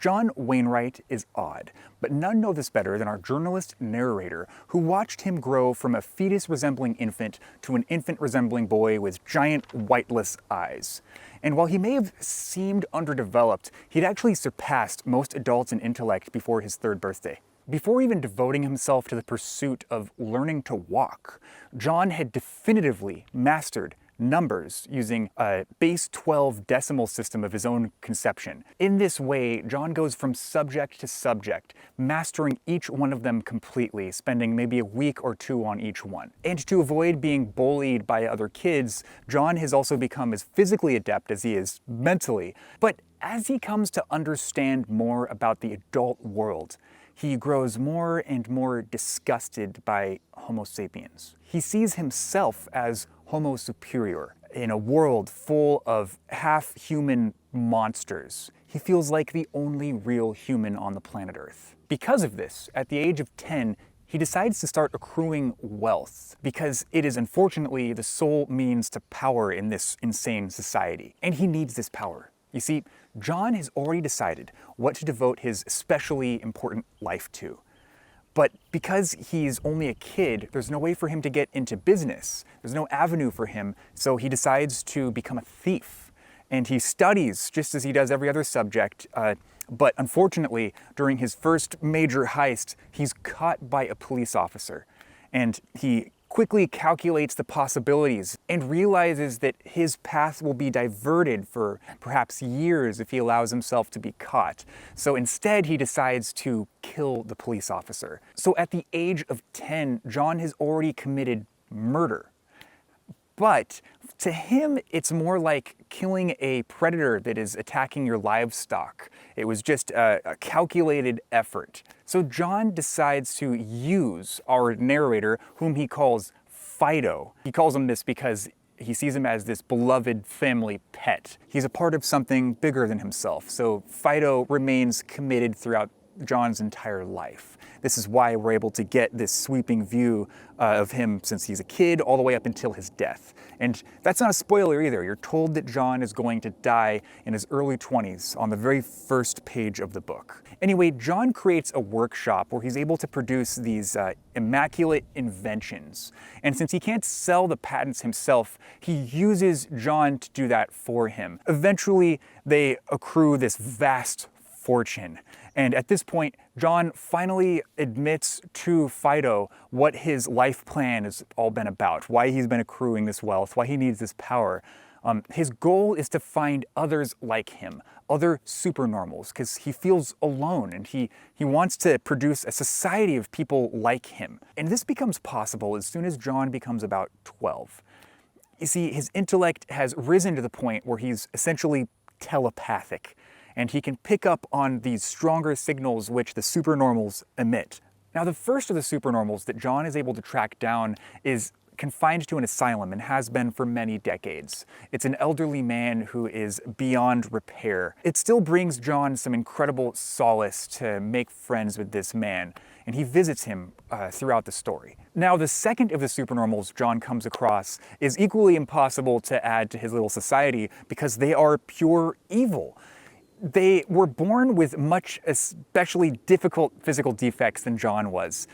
John Wainwright is odd, but none know this better than our journalist narrator who watched him grow from a fetus-resembling infant to an infant-resembling boy with giant whiteless eyes. And while he may have seemed underdeveloped, he'd actually surpassed most adults in intellect before his 3rd birthday. Before even devoting himself to the pursuit of learning to walk, John had definitively mastered numbers using a base 12 decimal system of his own conception. In this way, John goes from subject to subject, mastering each one of them completely, spending maybe a week or 2 on each one. And to avoid being bullied by other kids, John has also become as physically adept as he is mentally. But as he comes to understand more about the adult world, he grows more and more disgusted by Homo sapiens. He sees himself as Homo superior in a world full of half-human monsters. He feels like the only real human on the planet Earth. Because of this, at the age of 10, he decides to start accruing wealth because it is unfortunately the sole means to power in this insane society. And he needs this power. You see, John has already decided what to devote his especially important life to. But because he's only a kid, there's no way for him to get into business. There's no avenue for him, so he decides to become a thief. And he studies just as he does every other subject, but unfortunately, during his first major heist, he's caught by a police officer. And he quickly calculates the possibilities and realizes that his path will be diverted for perhaps years if he allows himself to be caught. So instead, he decides to kill the police officer. So at the age of 10, John has already committed murder. But to him, it's more like killing a predator that is attacking your livestock. It was just a calculated effort. So John decides to use our narrator, whom he calls Fido. He calls him this because he sees him as this beloved family pet. He's a part of something bigger than himself. So Fido remains committed throughout John's entire life. This is why we're able to get this sweeping view of him since he's a kid all the way up until his death. And that's not a spoiler either. You're told that John is going to die in his early 20s on the very first page of the book. Anyway, John creates a workshop where he's able to produce these immaculate inventions. And since he can't sell the patents himself, he uses John to do that for him. Eventually, they accrue this vast fortune. And at this point, John finally admits to Fido what his life plan has all been about, why he's been accruing this wealth, why he needs this power. His goal is to find others like him, other supernormals, because he feels alone and he wants to produce a society of people like him. And this becomes possible as soon as John becomes about 12. You see, his intellect has risen to the point where he's essentially telepathic, and he can pick up on these stronger signals which the supernormals emit. Now, the first of the supernormals that John is able to track down is confined to an asylum and has been for many decades. It's an elderly man who is beyond repair. It still brings John some incredible solace to make friends with this man, and he visits him throughout the story. Now, the second of the supernormals John comes across is equally impossible to add to his little society because they are pure evil. They were born with much especially difficult physical defects than John was.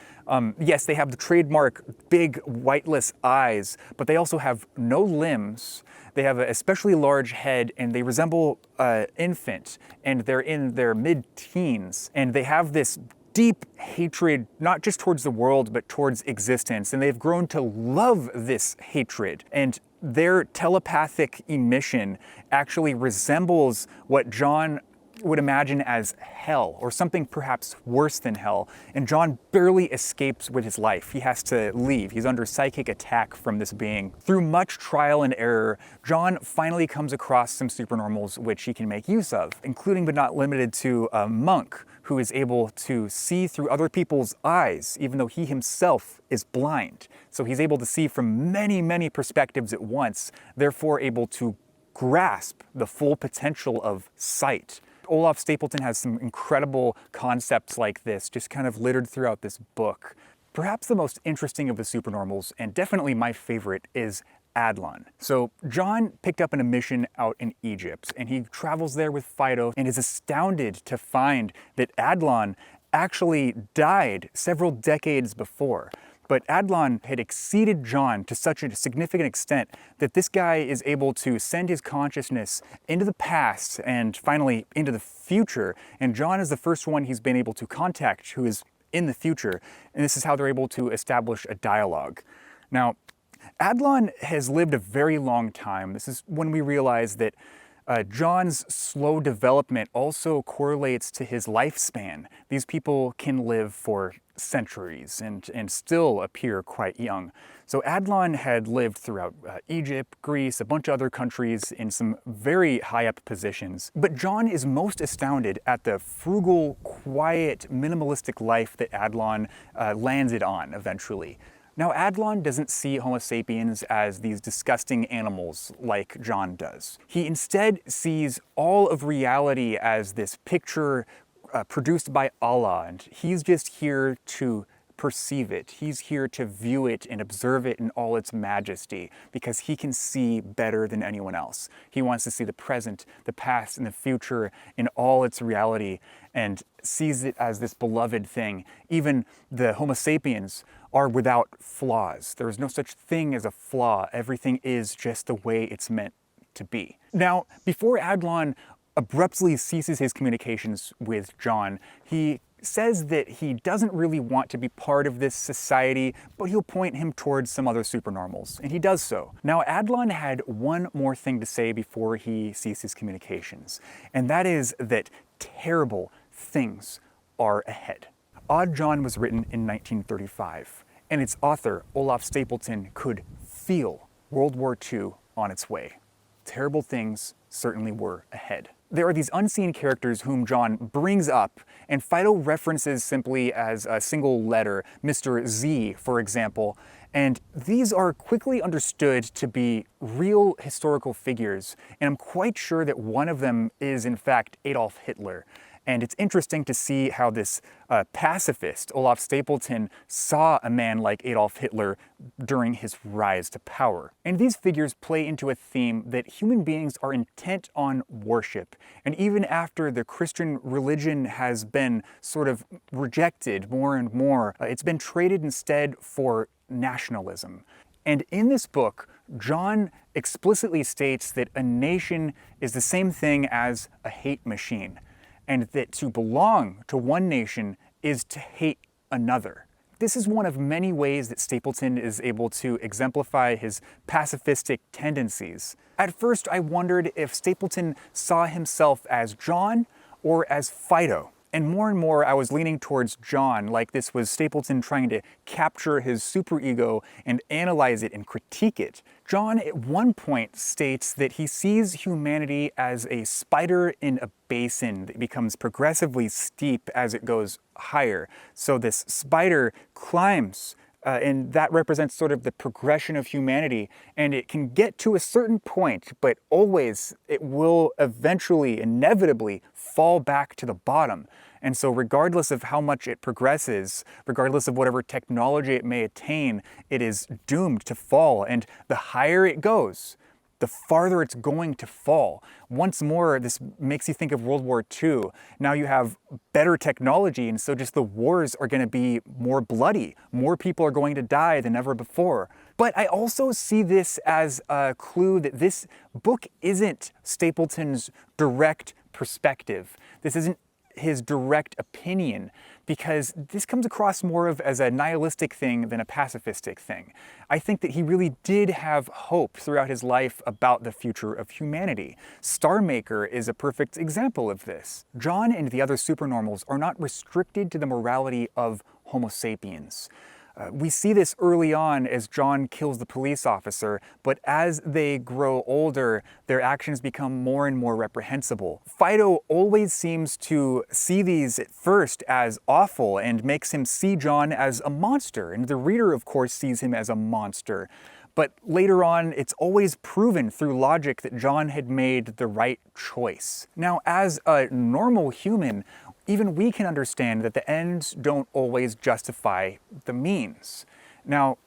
Yes, they have the trademark big whiteless eyes, but they also have no limbs. They have an especially large head, and they resemble an infant, and they're in their mid-teens, and they have this deep hatred, not just towards the world, but towards existence, and they've grown to love this hatred. And their telepathic emission actually resembles what John would imagine as hell, or something perhaps worse than hell. And John barely escapes with his life. He has to leave. He's under psychic attack from this being. Through much trial and error, John finally comes across some supernormals which he can make use of, including but not limited to a monk who is able to see through other people's eyes, even though he himself is blind. So he's able to see from many, many perspectives at once, therefore able to grasp the full potential of sight. Olaf Stapledon has some incredible concepts like this, just kind of littered throughout this book. Perhaps the most interesting of the supernormals, and definitely my favorite, is Adlon. So John picked up on a mission out in Egypt, and he travels there with Fido and is astounded to find that Adlon actually died several decades before. But Adlon had exceeded John to such a significant extent that this guy is able to send his consciousness into the past and finally into the future. And John is the first one he's been able to contact who is in the future. And this is how they're able to establish a dialogue. Now, Adlon has lived a very long time. This is when we realize that John's slow development also correlates to his lifespan. These people can live for centuries and still appear quite young. So Adlon had lived throughout Egypt, Greece, a bunch of other countries in some very high up positions. But John is most astounded at the frugal, quiet, minimalistic life that Adlon landed on eventually. Now, Adlon doesn't see Homo sapiens as these disgusting animals like John does. He instead sees all of reality as this picture produced by Allah, and he's just here to perceive it. He's here to view it and observe it in all its majesty because he can see better than anyone else. He wants to see the present, the past, and the future in all its reality and sees it as this beloved thing. Even the Homo sapiens are without flaws. There is no such thing as a flaw. Everything is just the way it's meant to be. Now, before Adlon abruptly ceases his communications with John, he says that he doesn't really want to be part of this society, but he'll point him towards some other supernormals, and he does so. Now, Adlon had one more thing to say before he ceases communications, and that is that terrible things are ahead. Odd John was written in 1935, and its author, Olaf Stapledon, could feel World War II on its way. Terrible things certainly were ahead. There are these unseen characters whom John brings up, and Fido references simply as a single letter, Mr. Z, for example, and these are quickly understood to be real historical figures, and I'm quite sure that one of them is in fact Adolf Hitler. And it's interesting to see how this pacifist, Olaf Stapledon, saw a man like Adolf Hitler during his rise to power. And these figures play into a theme that human beings are intent on worship. And even after the Christian religion has been sort of rejected more and more, it's been traded instead for nationalism. And in this book, John explicitly states that a nation is the same thing as a hate machine, and that to belong to one nation is to hate another. This is one of many ways that Stapledon is able to exemplify his pacifistic tendencies. At first, I wondered if Stapledon saw himself as John or as Fido. And more, I was leaning towards John, like this was Stapledon trying to capture his superego and analyze it and critique it. John at one point states that he sees humanity as a spider in a basin that becomes progressively steep as it goes higher. So this spider climbs, and that represents sort of the progression of humanity, and it can get to a certain point, but always it will eventually, inevitably, fall back to the bottom. And so regardless of how much it progresses, regardless of whatever technology it may attain, it is doomed to fall. And the higher it goes, the farther it's going to fall. Once more, this makes you think of World War II. Now you have better technology, and so just the wars are going to be more bloody. More people are going to die than ever before. But I also see this as a clue that this book isn't Stapledon's direct perspective. This isn't his direct opinion, because this comes across more of as a nihilistic thing than a pacifistic thing. I think that he really did have hope throughout his life about the future of humanity. Star Maker is a perfect example of this. John and the other supernormals are not restricted to the morality of Homo sapiens. We see this early on as John kills the police officer, but as they grow older, their actions become more and more reprehensible. Fido always seems to see these at first as awful and makes him see John as a monster, and the reader, of course, sees him as a monster. But later on, it's always proven through logic that John had made the right choice. Now, as a normal human, even we can understand that the ends don't always justify the means. Now,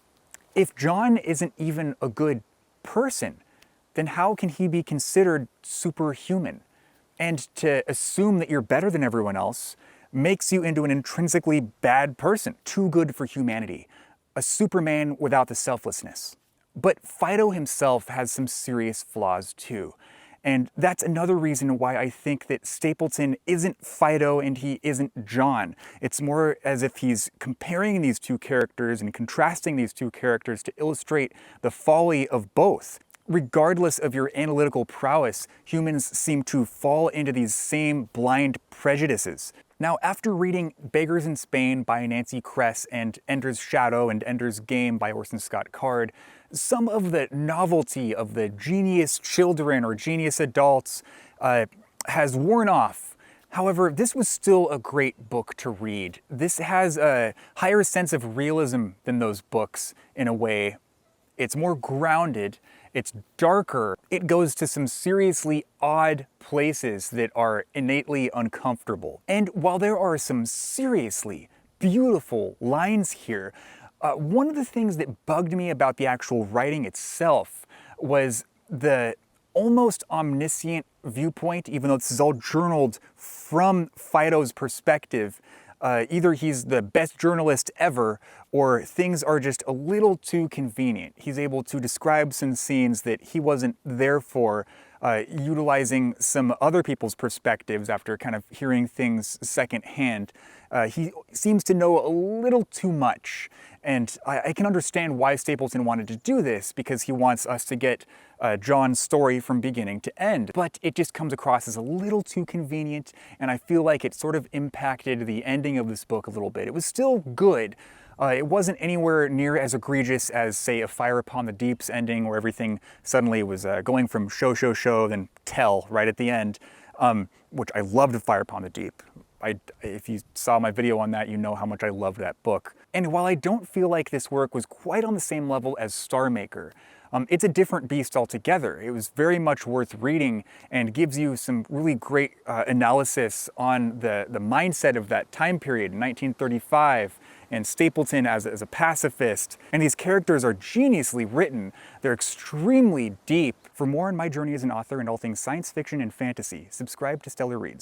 if John isn't even a good person, then how can he be considered superhuman? And to assume that you're better than everyone else makes you into an intrinsically bad person, too good for humanity, a Superman without the selflessness. But Fido himself has some serious flaws too. And that's another reason why I think that Stapledon isn't Fido and he isn't John. It's more as if he's comparing these two characters and contrasting these two characters to illustrate the folly of both. Regardless of your analytical prowess, humans seem to fall into these same blind prejudices. Now, after reading Beggars in Spain by Nancy Kress and Ender's Shadow and Ender's Game by Orson Scott Card, some of the novelty of the genius children or genius adults has worn off. However, this was still a great book to read. This has a higher sense of realism than those books in a way. It's more grounded, it's darker, it goes to some seriously odd places that are innately uncomfortable. And while there are some seriously beautiful lines here, one of the things that bugged me about the actual writing itself was the almost omniscient viewpoint, even though this is all journaled from Fido's perspective. Either he's the best journalist ever, or things are just a little too convenient. He's able to describe some scenes that he wasn't there for, utilizing some other people's perspectives after kind of hearing things secondhand. He seems to know a little too much, and I can understand why Stapledon wanted to do this, because he wants us to get John's story from beginning to end. But it just comes across as a little too convenient, and I feel like it sort of impacted the ending of this book a little bit. It was still good. It wasn't anywhere near as egregious as, say, A Fire Upon the Deep's ending, where everything suddenly was going from show, then tell right at the end, which I loved A Fire Upon the Deep. If you saw my video on that, you know how much I loved that book. And while I don't feel like this work was quite on the same level as Star Maker, it's a different beast altogether. It was very much worth reading and gives you some really great analysis on the mindset of that time period, 1935, and Stapledon as a pacifist. And these characters are geniusly written. They're extremely deep. For more on my journey as an author and all things science fiction and fantasy, subscribe to Stellar Reads.